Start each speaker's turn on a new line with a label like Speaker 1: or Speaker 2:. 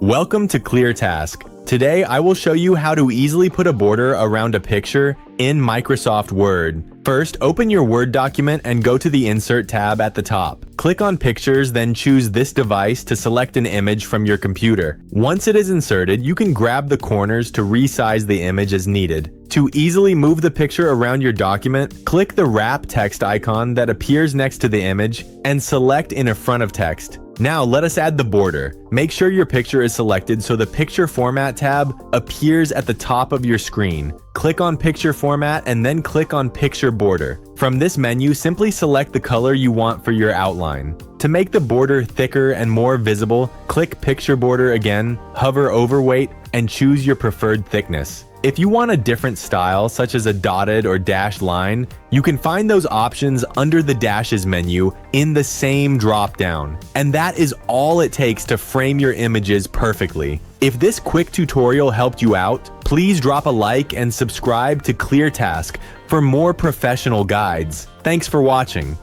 Speaker 1: Welcome to ClearTask. Today I will show you how to easily put a border around a picture in Microsoft Word. First, open your Word document and go to the Insert tab at the top. Click on Pictures, then choose this device to select an image from your computer. Once it is inserted, you can grab the corners to resize the image as needed. To easily move the picture around your document, click the wrap text icon that appears next to the image and select in a front of text. Now let us add the border. Make sure your picture is selected so the Picture Format tab appears at the top of your screen. Click on Picture Format and then click on Picture Border. From this menu, simply select the color you want for your outline. To make the border thicker and more visible, click Picture Border again, hover over weight, and choose your preferred thickness. If you want a different style, such as a dotted or dashed line, you can find those options under the Dashes menu in the same drop-down. And that is all it takes to frame your images perfectly. If this quick tutorial helped you out, please drop a like and subscribe to ClearTask for more professional guides. Thanks for watching.